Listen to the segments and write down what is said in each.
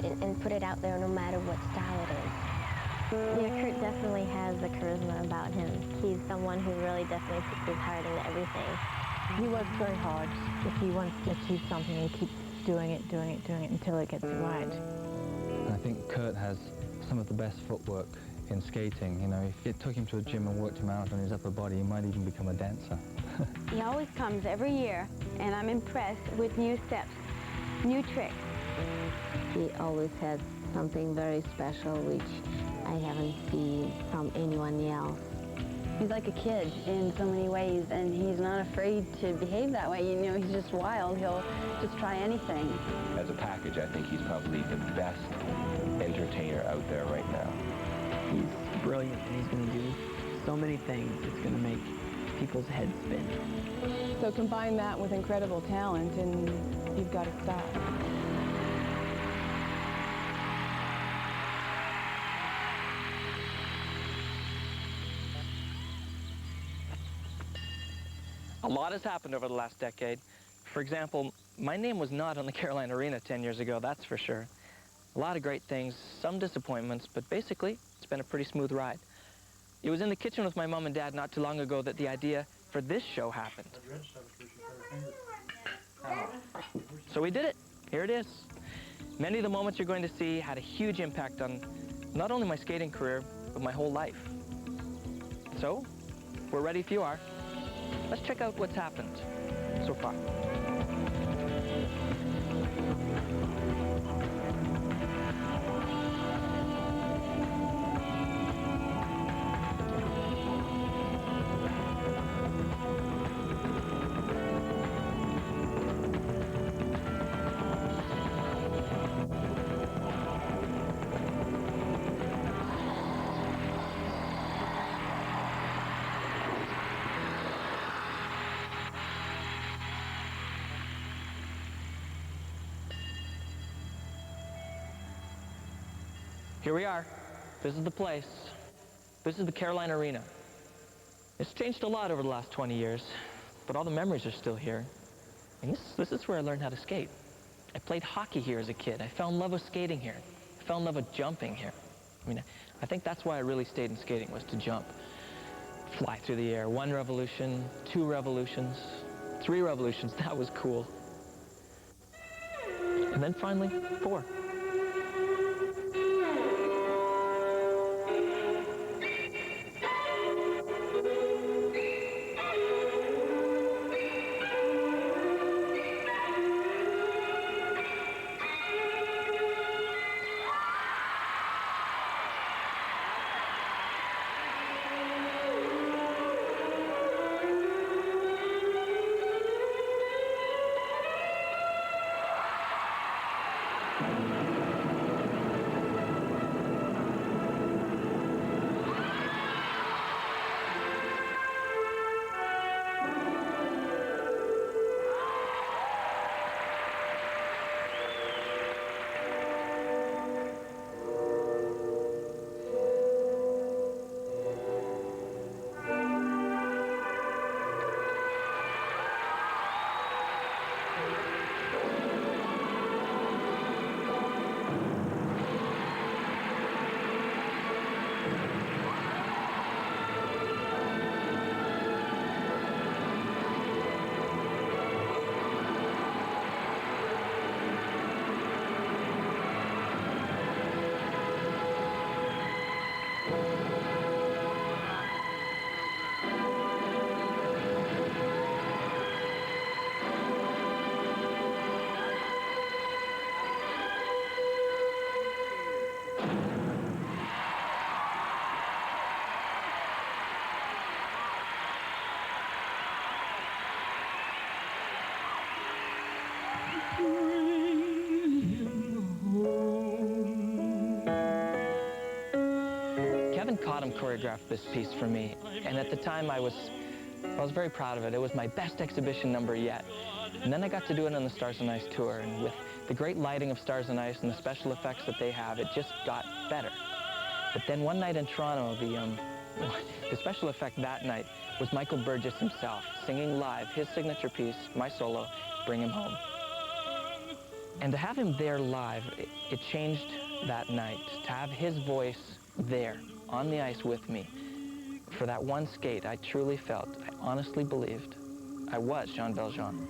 pride and put it out there no matter what style it is. Yeah, Kurt definitely has the charisma about him. He's someone who really definitely puts his heart into everything. He works very hard. If he wants to achieve something, he keeps doing it until it gets right. I think Kurt has some of the best footwork in skating. You know, if you took him to a gym and worked him out on his upper body, he might even become a dancer. He always comes every year, and I'm impressed with new steps, new tricks. He always has something very special which I haven't seen from anyone else. He's like a kid in so many ways, and he's not afraid to behave that way. You know, he's just wild. He'll just try anything. As a package, I think he's probably the best entertainer out there right now. He's brilliant, and he's going to do so many things. It's going to make people's heads spin. So combine that with incredible talent, and you've got a star. A lot has happened over the last decade. For example, my name was not on the Carolina Arena 10 years ago, that's for sure. A lot of great things, some disappointments, but basically, it's been a pretty smooth ride. It was in the kitchen with my mom and dad not too long ago that the idea for this show happened. So we did it. Here it is. Many of the moments you're going to see had a huge impact on not only my skating career, but my whole life. So, we're ready if you are. Let's check out what's happened so far. Here we are. This is the place. This is the Carolina Arena. It's changed a lot over the last 20 years, but all the memories are still here. And this is where I learned how to skate. I played hockey here as a kid. I fell in love with skating here. I fell in love with jumping here. I mean, I think that's why I really stayed in skating, was to jump. Fly through the air. 1 revolution, 2 revolutions, 3 revolutions. That was cool. And then finally, 4. Kevin Cottom choreographed this piece for me, and at the time I was very proud of it. It was my best exhibition number yet. And then I got to do it on the Stars on Ice tour, and with the great lighting of Stars on Ice and the special effects that they have, it just got better. But then one night in Toronto, the special effect that night was Michael Burgess himself, singing live his signature piece, my solo, Bring Him Home. And to have him there live, it changed that night. To have his voice there on the ice with me for that one skate, I truly felt, I honestly believed I was Jean Valjean.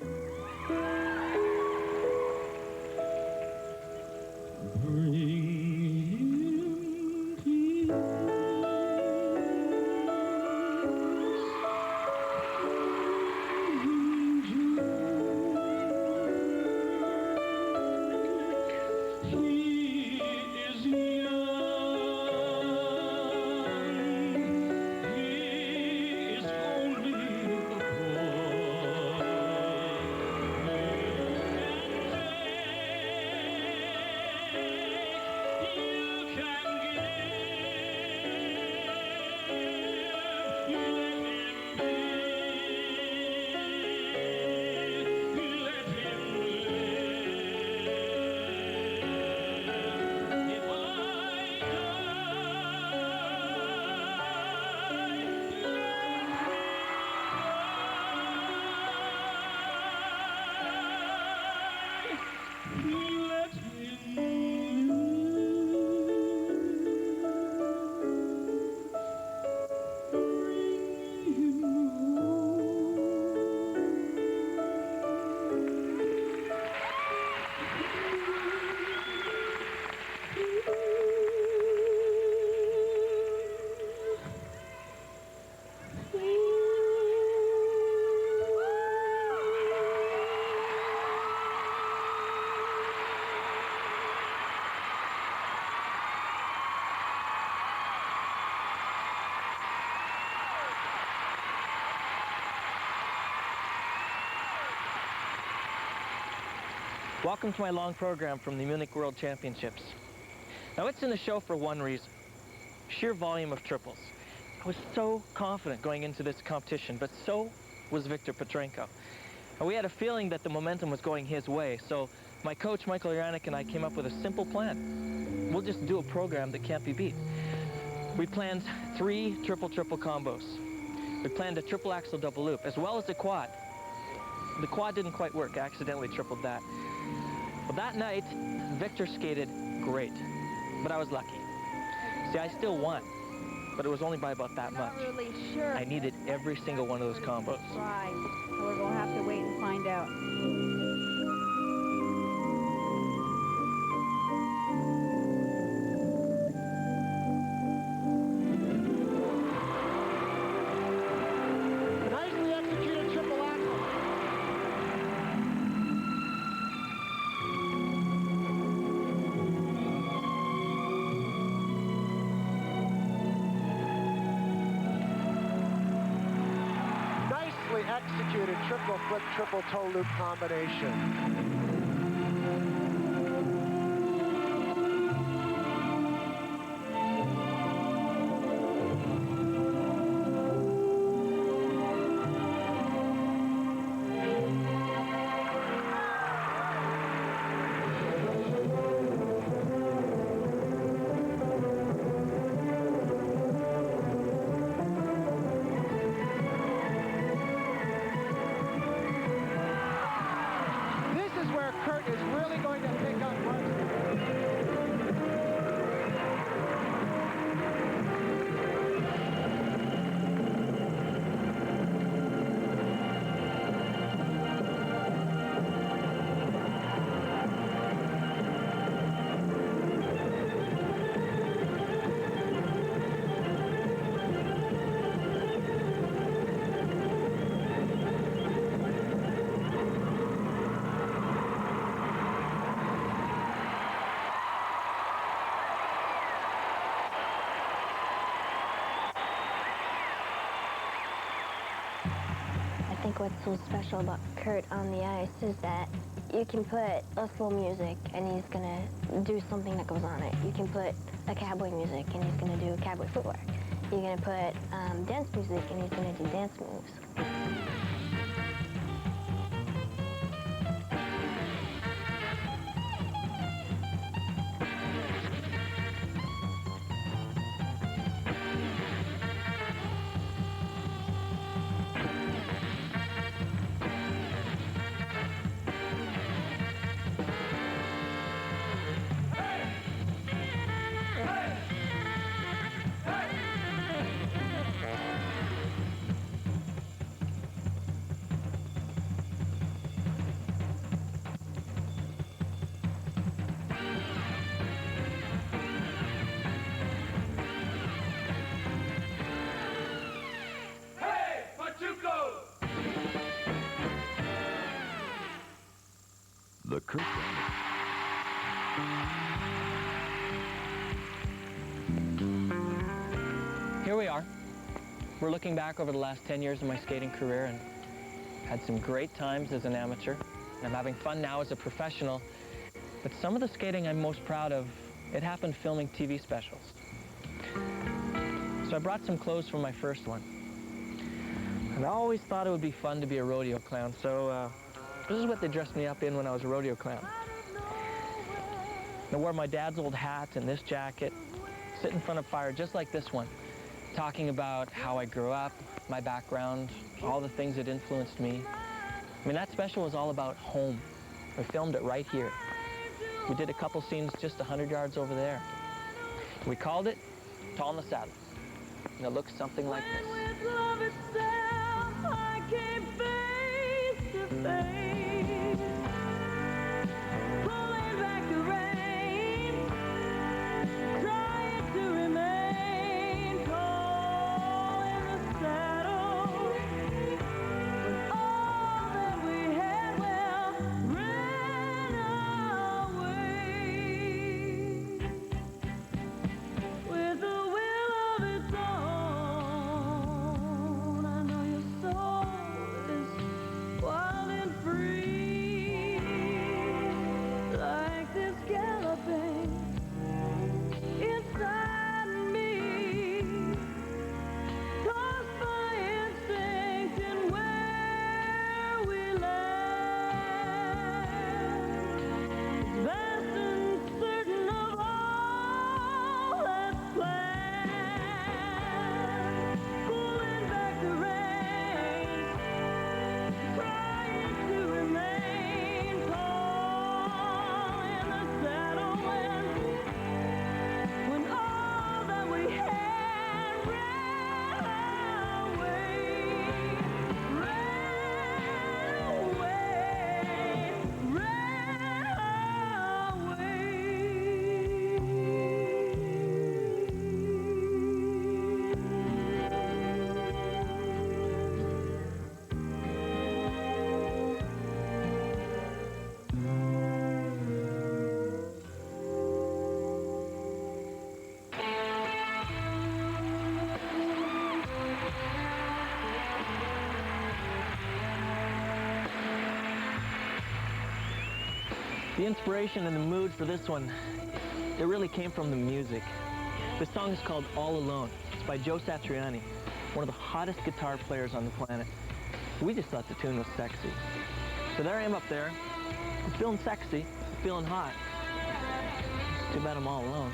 Welcome to my long program from the Munich World Championships. Now it's in the show for one reason, sheer volume of triples. I was so confident going into this competition, but so was Victor Petrenko. And we had a feeling that the momentum was going his way, so my coach Michael Jaranek and I came up with a simple plan. We'll just do a program that can't be beat. We planned 3 triple-triple combos. We planned a triple axel double loop, as well as a quad. The quad didn't quite work, I accidentally tripled that. Well, that night, Victor skated great, but I was lucky. See, I still won, but it was only by about that much. Not really sure. I needed every single one of those combos. Right. So we're going to have to wait and find out. Nicely executed triple axel. Nicely executed triple flip, triple toe loop combination. Kurt is really going to pick up I think what's so special about Kurt on the ice is that you can put a slow music and he's gonna do something that goes on it. You can put a cowboy music and he's gonna do cowboy footwork. You're gonna put dance music and he's gonna do dance moves. Here we are. We're looking back over the last 10 years of my skating career and had some great times as an amateur. I'm having fun now as a professional, but some of the skating I'm most proud of, it happened filming TV specials. So I brought some clothes from my first one. And I always thought it would be fun to be a rodeo clown, so this is what they dressed me up in when I was a rodeo clown. I wore my dad's old hat and this jacket, sit in front of fire just like this one, talking about how I grew up, my background, all the things that influenced me. I mean, that special was all about home. We filmed it right here. We did a couple scenes just 100 yards over there. We called it Tall in the Saddle. And it looks something like this. The inspiration and the mood for this one, it really came from the music. This song is called All Alone. It's by Joe Satriani, one of the hottest guitar players on the planet. We just thought the tune was sexy. So there I am up there, I'm feeling sexy, feeling hot. It's too bad I'm all alone.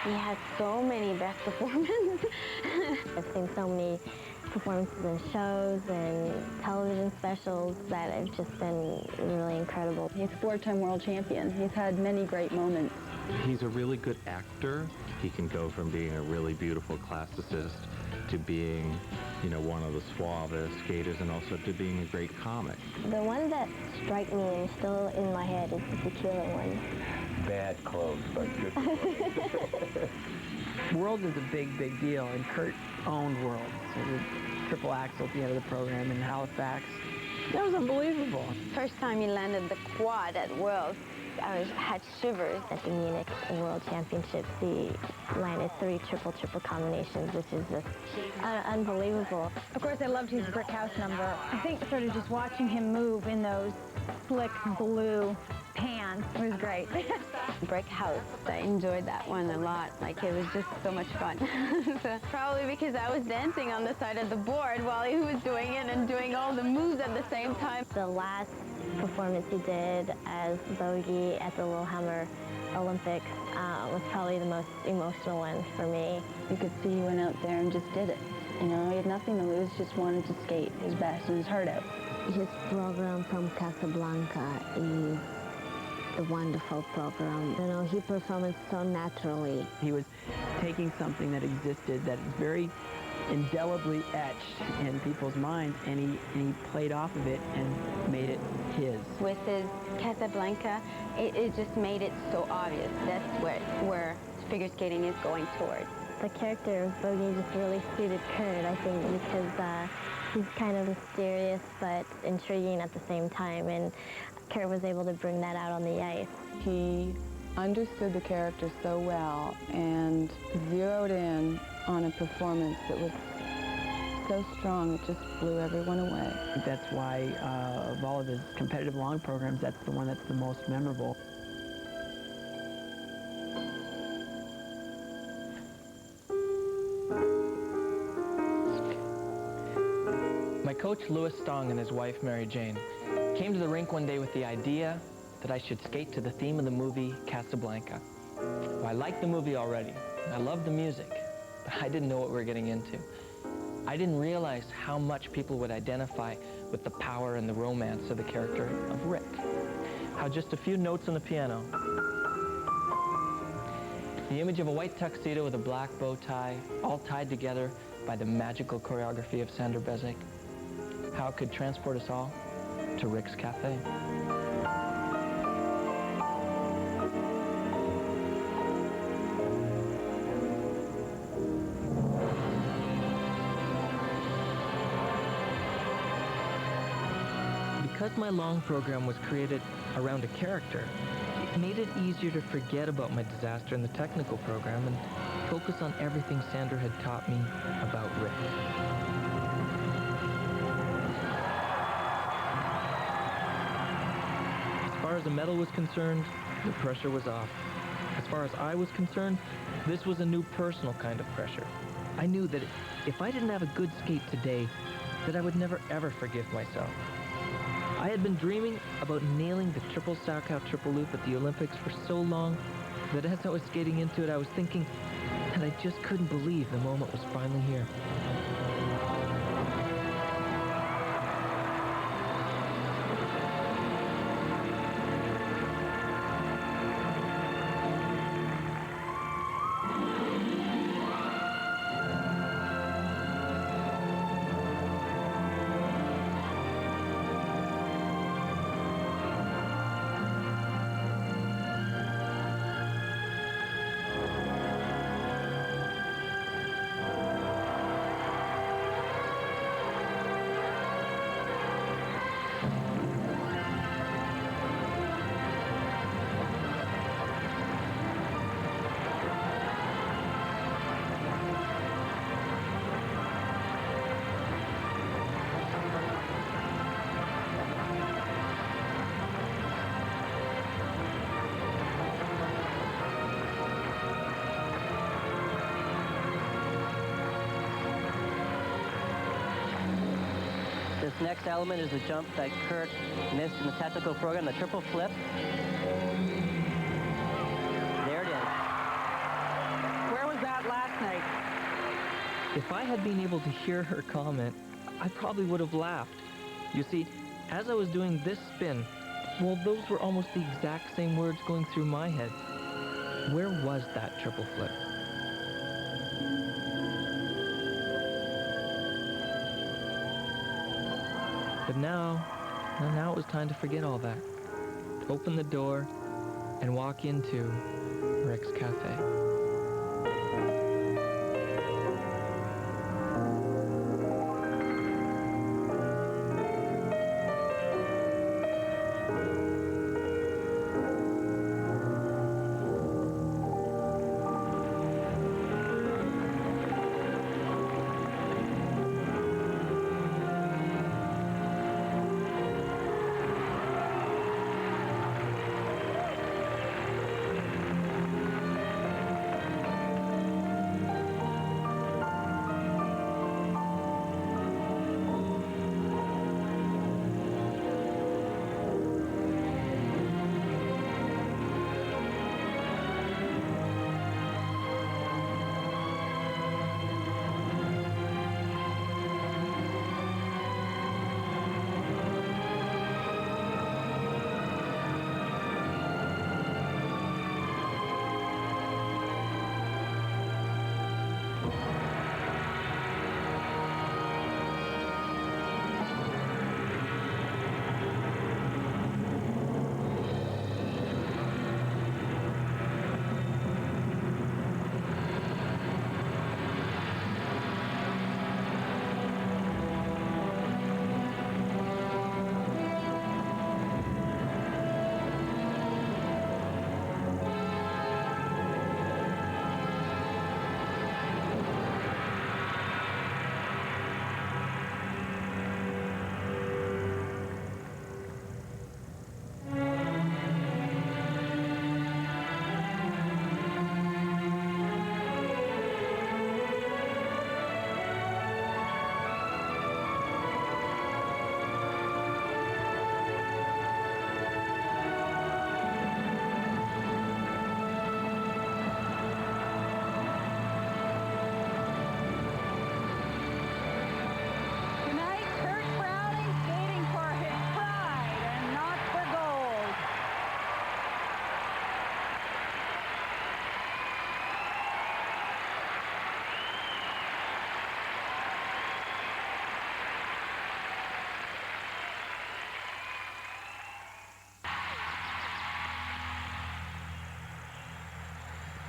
He has so many best performances. I've seen so many performances in shows and television specials that have just been really incredible. He's a 4-time world champion. He's had many great moments. He's a really good actor. He can go from being a really beautiful classicist to being, you know, one of the suavest skaters, and also to being a great comic. The one that struck me and is still in my head is the tequila one. Bad clothes, but good. Worlds is a big, big deal, and Kurt owned Worlds. It was triple axle at the end of the program in Halifax. That was unbelievable. First time he landed the quad at Worlds, I had shivers. At the Munich World Championships, he landed 3 triple combinations, which is just unbelievable. Of course, I loved his brick house number. I think sort of just watching him move in those slick blue pants was great. Brick house, I enjoyed that one a lot. Like, it was just so much fun. So, probably because I was dancing on the side of the board while he was doing it and doing all the moves at the same time. The last performance he did as Bogey at the Lillehammer Olympics was probably the most emotional one for me. You could see he went out there and just did it. You know, he had nothing to lose, just wanted to skate his best and his heart out. His program from Casablanca is a wonderful program. You know, he performed so naturally. He was taking something that existed that is very indelibly etched in people's minds, and he played off of it and made it his. With his Casablanca, it just made it so obvious. That's where figure skating is going towards. The character of Bogey just really suited Kurt, I think, because he's kind of mysterious but intriguing at the same time, and Kurt was able to bring that out on the ice. He understood the character so well and zeroed in on a performance that was so strong it just blew everyone away. I think that's why of all of his competitive long programs, that's the one that's the most memorable. My coach, Louis Stong, and his wife, Mary Jane, came to the rink one day with the idea that I should skate to the theme of the movie Casablanca. Well, I liked the movie already. I loved the music, but I didn't know what we were getting into. I didn't realize how much people would identify with the power and the romance of the character of Rick. How just a few notes on the piano, the image of a white tuxedo with a black bow tie, all tied together by the magical choreography of Sandor Bezic, how it could transport us all to Rick's Cafe. Because my long program was created around a character, it made it easier to forget about my disaster in the technical program and focus on everything Sandor had taught me about Rick. As far as the medal was concerned, the pressure was off. As far as I was concerned, this was a new personal kind of pressure. I knew that if I didn't have a good skate today, that I would never ever forgive myself. I had been dreaming about nailing the triple Salchow triple loop at the Olympics for so long that as I was skating into it, I was thinking that I just couldn't believe the moment was finally here. This next element is the jump that Kurt missed in the technical program, the triple flip. There it is. If I had been able to hear her comment, I probably would have laughed. You see, as I was doing this spin, well, those were almost the exact same words going through my head. Where was that triple flip? But now it was time to forget all that. Open the door and walk into Rick's Cafe.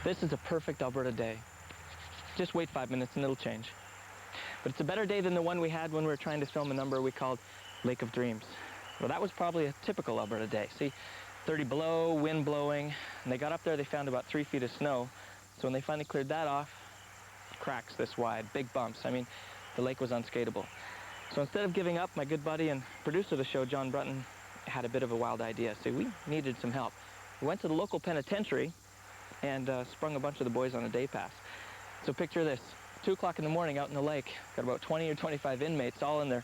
This is a perfect Alberta day. Just wait 5 minutes and it'll change. But it's a better day than the one we had when we were trying to film a number we called Lake of Dreams. Well, that was probably a typical Alberta day. See, 30 below, wind blowing, and they got up there, they found about 3 feet of snow. So when they finally cleared that off, cracks this wide, big bumps. I mean, the lake was unskateable. So instead of giving up, my good buddy and producer of the show, John Brunton, had a bit of a wild idea. So we needed some help. We went to the local penitentiary and sprung a bunch of the boys on a day pass. So picture this, 2 o'clock in the morning out in the lake, got about 20 or 25 inmates all in their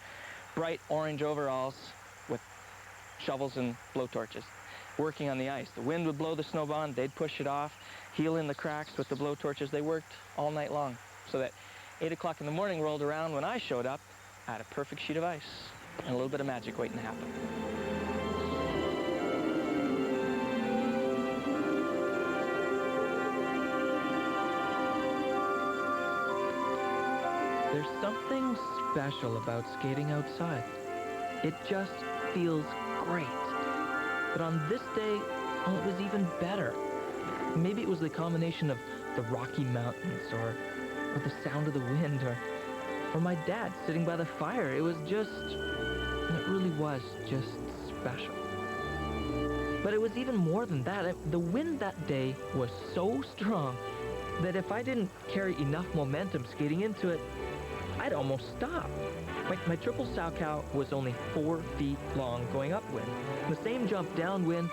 bright orange overalls with shovels and blowtorches, working on the ice. The wind would blow the snow on, they'd push it off, heal in the cracks with the blowtorches. They worked all night long, so that 8 o'clock in the morning rolled around when I showed up, I had a perfect sheet of ice and a little bit of magic waiting to happen. There's something special about skating outside. It just feels great. But on this day, well, it was even better. Maybe it was the combination of the Rocky Mountains or the sound of the wind or my dad sitting by the fire. It really was just special. But it was even more than that. The wind that day was so strong that if I didn't carry enough momentum skating into it, I'd almost stop. My triple Salchow was only 4 feet long going upwind. The same jump downwind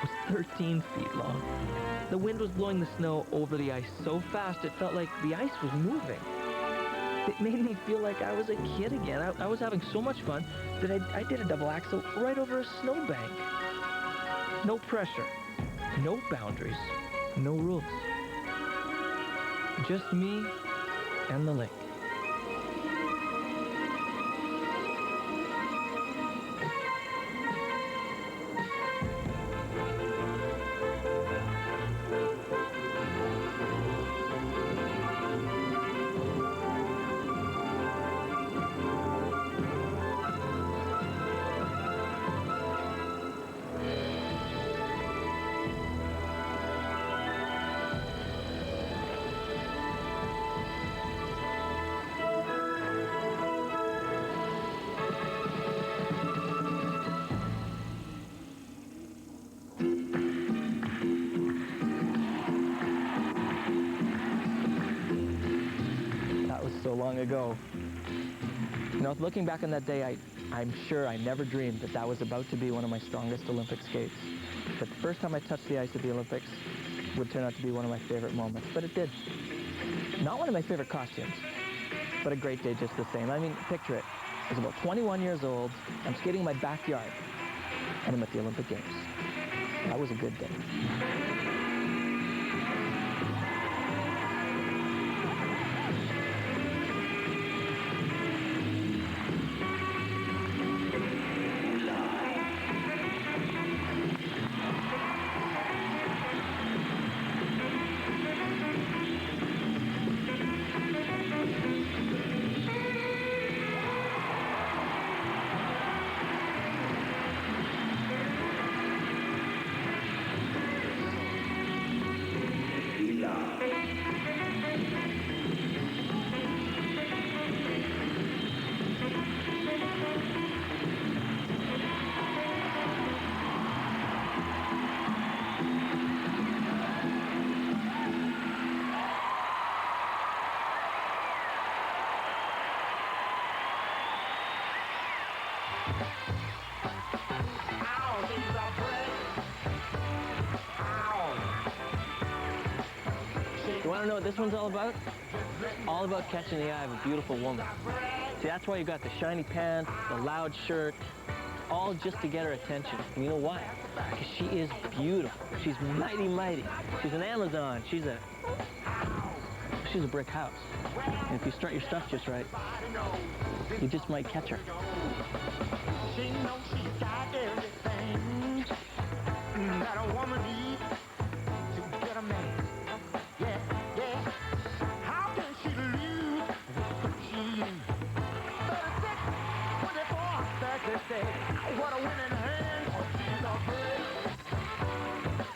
was 13 feet long. The wind was blowing the snow over the ice so fast it felt like the ice was moving. It made me feel like I was a kid again. I was having so much fun that I did a double axel right over a snowbank. No pressure, no boundaries, no rules. Just me and the lake. go. You know, looking back on that day, I'm sure I never dreamed that that was about to be one of my strongest Olympic skates. But the first time I touched the ice at the Olympics would turn out to be one of my favorite moments, but it did. Not one of my favorite costumes, but a great day just the same. I mean, picture it. I was about 21 years old, I'm skating in my backyard, and I'm at the Olympic Games. That was a good day. You want to know what this one's all about? All about catching the eye of a beautiful woman. See, that's why you got the shiny pants, the loud shirt, all just to get her attention. And you know why? Because she is beautiful. She's mighty, mighty. She's an Amazon. She's a brick house. And if you strut your stuff just right, you just might catch her. She knows she's got everything that a woman needs to get a man. Yeah, yeah. How can she lose what she is? 36, 24, 36. What a winning hand. She's a brick.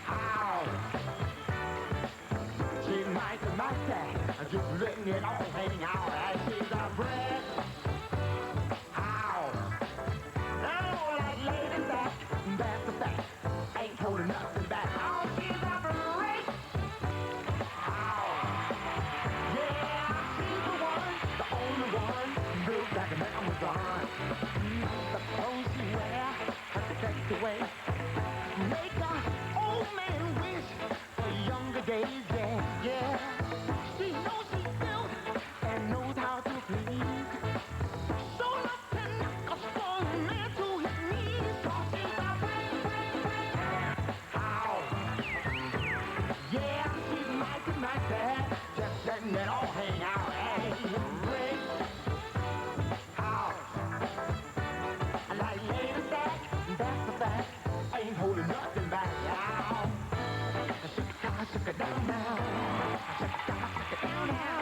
How? She might that. Just letting it all hang out as she's a brick. That's the fact. Ain't holding nothing back. Oh, she's a break. Oh, yeah, she's the one, the only one, built like an Amazon. Suppose you wear her sexy way. Make a old man wish for younger days. Yeah, yeah. She knows she's built and knows how to please. So enough to knock a strong man to his knees. Cause she's a yeah, she's mighty, mighty, just letting it all hang out as she breaks out. Like lady back, that's the fact, ain't holding nothing back now. Shake it down now, shake it down now,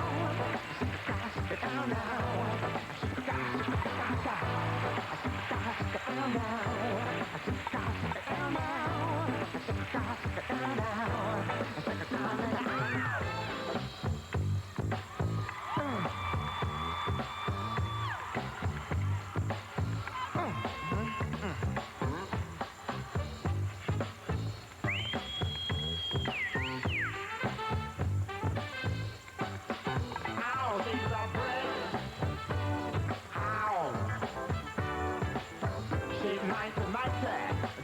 shake it down now, shake it down now, shake it down now, shake it down now, shake it down now.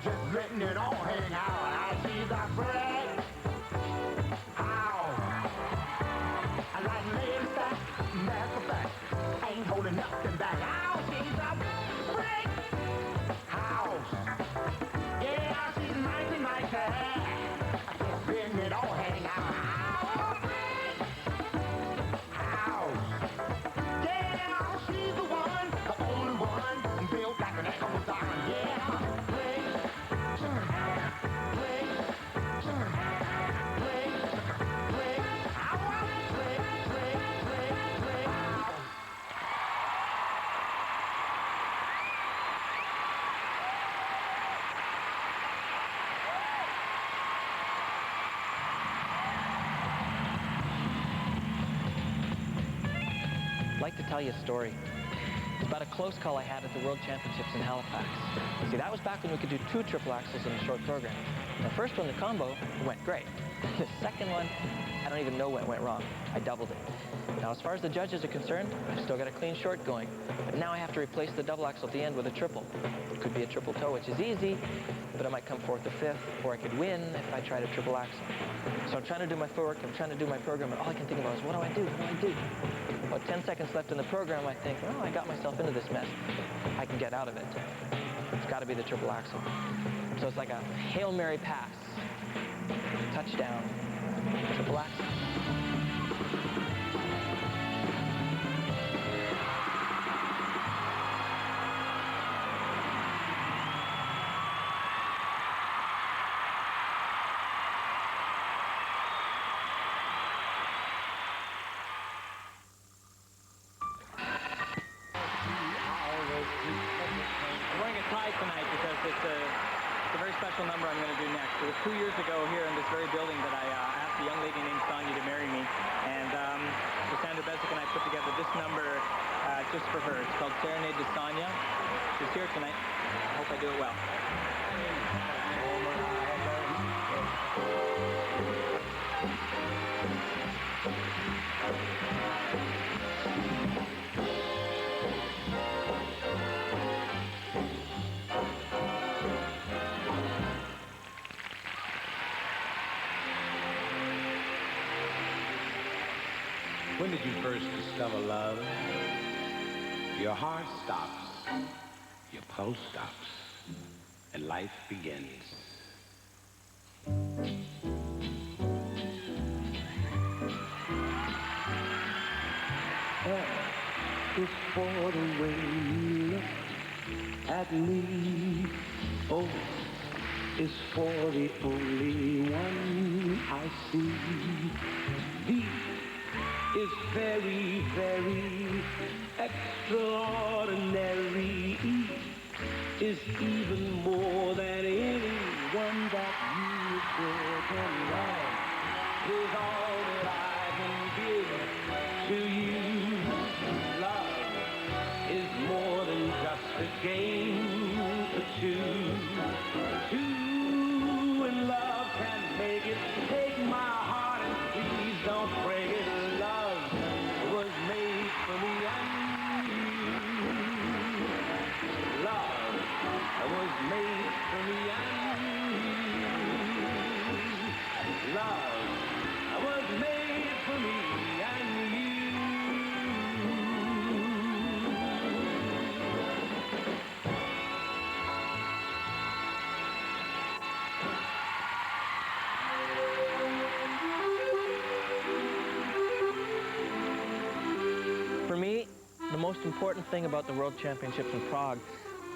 Just letting it all hang out. I see the bread. Ow. I like lady back. That's a fact. Ain't holding nothing back. Ow, she's a break. Ow. Yeah, she's mighty, mighty. Just letting it all hang out. Ow, break. Ow. Yeah, she's the one, the only one, built like an Amazon. Yeah. I'd like to tell you a story. It's about a close call I had at the World Championships in Halifax. See, that was back when we could do 2 triple axels in a short program. The first one, the combo, went great. The second one, I don't even know what went wrong. I doubled it. Now, as far as the judges are concerned, I've still got a clean short going. But now I have to replace the double axel at the end with a triple. It could be a triple toe, which is easy, but I might come fourth or fifth, or I could win if I tried a triple axel. So I'm trying to do my footwork, I'm trying to do my program, and all I can think about is, what do I do? What do I do? About 10 seconds left in the program, I think, well, I got myself into this mess. I can get out of it. It's got to be the triple axel. So it's like a Hail Mary pass. Touchdown. Triple axel. Number I'm going to do next. It was 2 years ago here in this very building that I asked a young lady named Sonia to marry me, and Sandra Bezic and I put together this number just for her. It's called Serenade to Sonia. She's here tonight. I hope I do it well. When did you first discover love? Your heart stops, your pulse stops, and life begins. F is for the way you look at me. O is for the only one I see. V is very, very extraordinary. E is even more than anyone that you can love. Is all that I can give to you. Love is more than just a game for two. Two in love can make it. Take my heart and please don't break it. Was made for me and you. Love was made for me and you. For me, the most important thing about the World Championships in Prague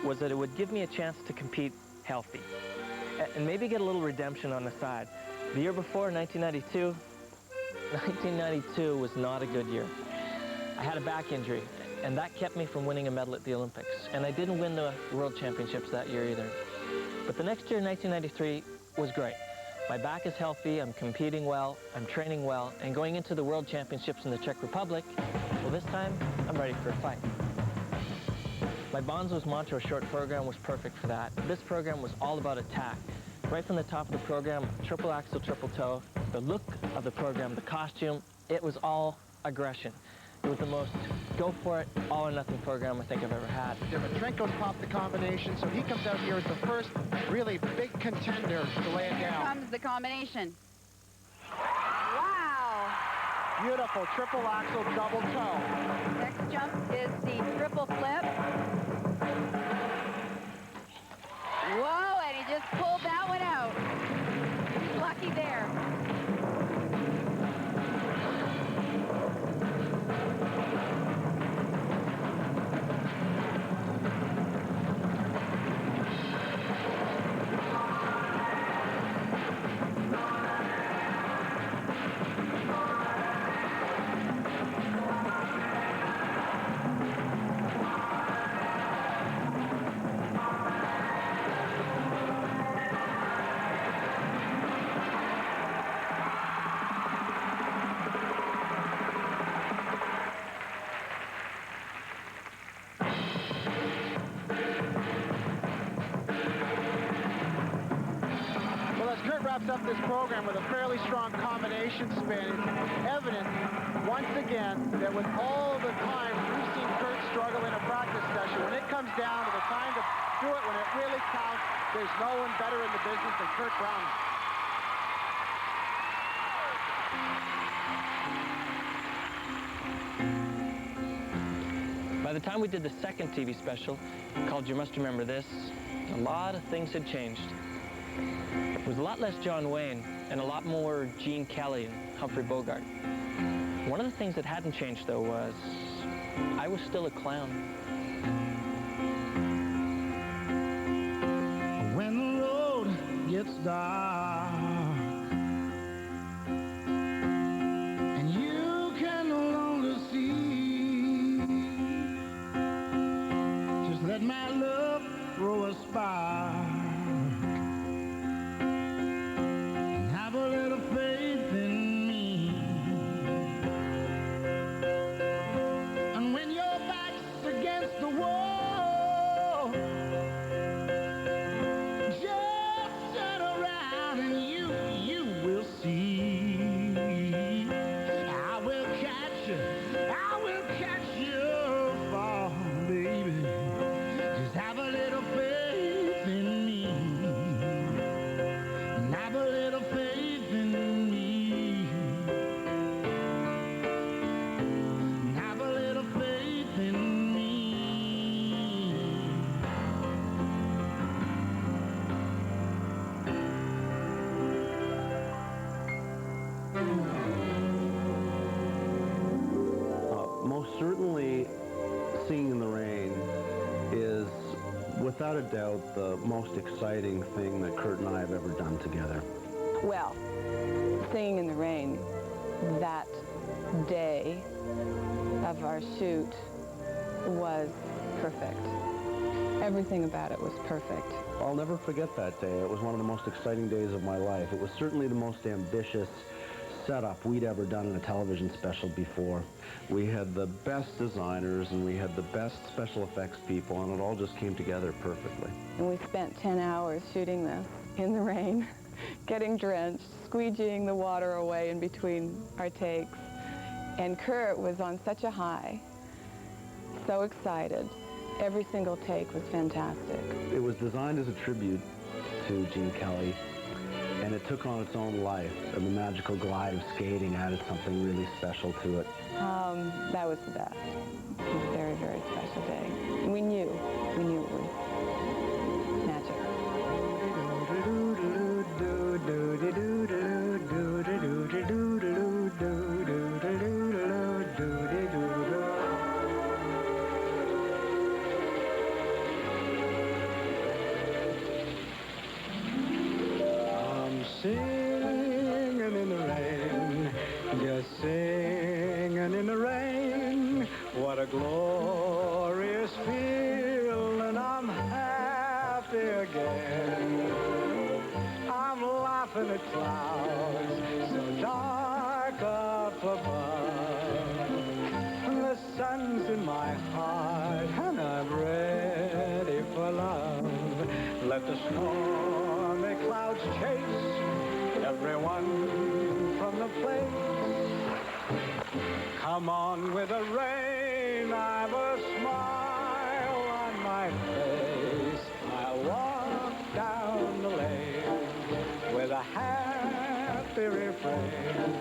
was that it would give me a chance to compete healthy and maybe get a little redemption on the side. The year before, 1992 was not a good year. I had a back injury, and that kept me from winning a medal at the Olympics. And I didn't win the World Championships that year either. But the next year, 1993, was great. My back is healthy, I'm competing well, I'm training well, and going into the World Championships in the Czech Republic, well, this time, I'm ready for a fight. My Bonzo's Montreux short program was perfect for that. This program was all about attack. Right from the top of the program, triple axel, triple toe, the look of the program, the costume, it was all aggression. It was the most go for it, all or nothing program I think I've ever had. Dimitrenko's popped the combination, so he comes out here as the first really big contender to lay it down. Here comes the combination. Wow! Beautiful triple axel, double toe. Next jump is the triple flip. Whoa, and he just pulled that one out. He's lucky there. wraps up this program with a fairly strong combination spin. It's evident, once again, that with all the time we've seen Kurt struggle in a practice session, when it comes down to the time to do it, when it really counts, there's no one better in the business than Kurt Browning. By the time we did the second TV special, called You Must Remember This, a lot of things had changed. There was a lot less John Wayne and a lot more Gene Kelly and Humphrey Bogart. One of the things that hadn't changed, though, was I was still a clown. When the road gets dark and you can no longer see, just let my love throw a spark and have a little faith in me. And when your back's against the wall, just turn around and you will see. I will catch you fall, baby. Just have a little faith in me. And have a little faith in me. And have a little faith in me. Most certainly, Singing in the Rain is, without a doubt, the most exciting thing that Kurt and I have ever done together. Well, Singing in the Rain, that day of our shoot was perfect. Everything about it was perfect. I'll never forget that day. It was one of the most exciting days of my life. It was certainly the most ambitious setup we'd ever done in a television special before. We had the best designers and we had the best special effects people, and it all just came together perfectly. And we spent 10 hours shooting this in the rain, getting drenched, squeegeeing the water away in between our takes. And Kurt was on such a high, so excited. Every single take was fantastic. It was designed as a tribute to Gene Kelly, and it took on its own life, and the magical glide of skating added something really special to it. That was the best. It was a very, very special day. And we knew it was magic. I'm singing in the rain, just singing in the rain. What a glorious feeling, I'm happy again. I'm laughing at clouds so dark up above. The sun's in my heart and I'm ready for love. Let the stormy clouds chase everyone from the place. Come on with the rain, I've a smile on my face. I'll walk down the lane with a happy refrain,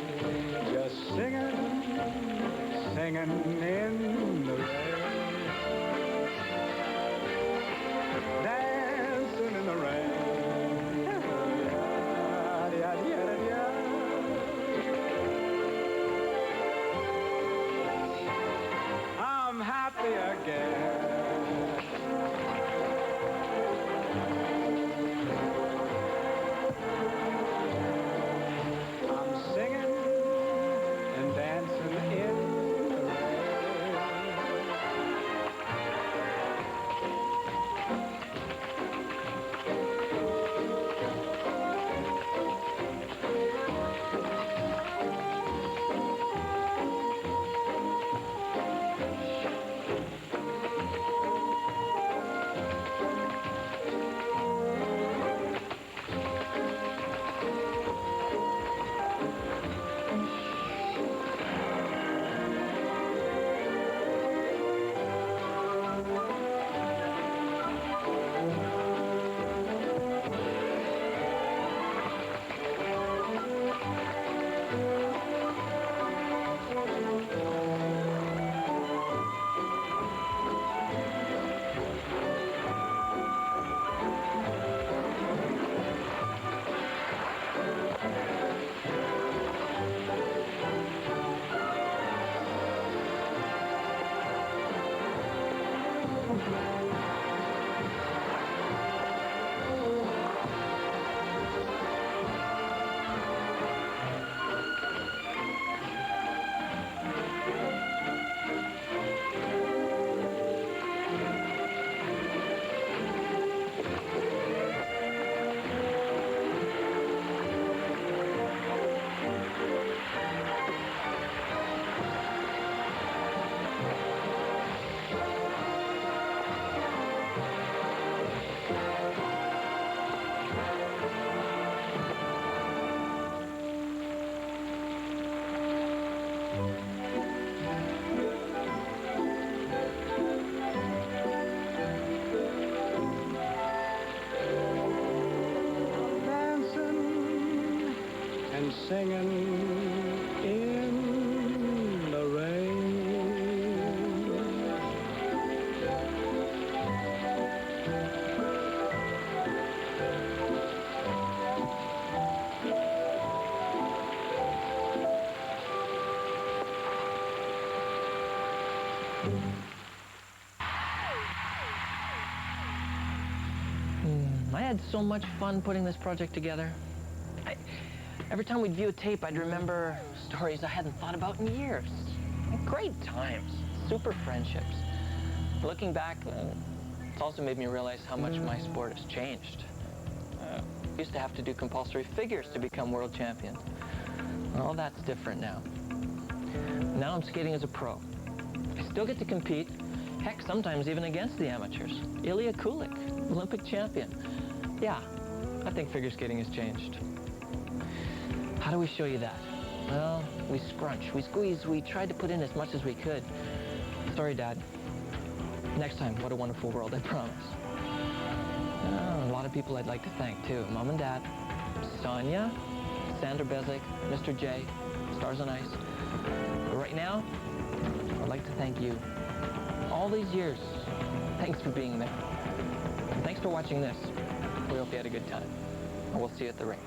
just singing, singing in the rain, dancing in the rain. I'm happy again. I'm singing and dancing in the rain. singing in the rain. I had so much fun putting this project together. Every time we'd view a tape, I'd remember stories I hadn't thought about in years. Great times, super friendships. Looking back, it's also made me realize how much my sport has changed. I used to have to do compulsory figures to become world champion. Well, that's different now. Now I'm skating as a pro. I still get to compete, heck, sometimes even against the amateurs. Ilya Kulik, Olympic champion. Yeah, I think figure skating has changed. How do we show you that? Well, we scrunch, we squeeze, we tried to put in as much as we could. Sorry, Dad. Next time, What a Wonderful World, I promise. A lot of people I'd like to thank, too. Mom and Dad, Sonia, Sandra Bezic, Mr. J, Stars on Ice. But right now, I'd like to thank you. All these years, thanks for being there. And thanks for watching this. We hope you had a good time. And we'll see you at the rink.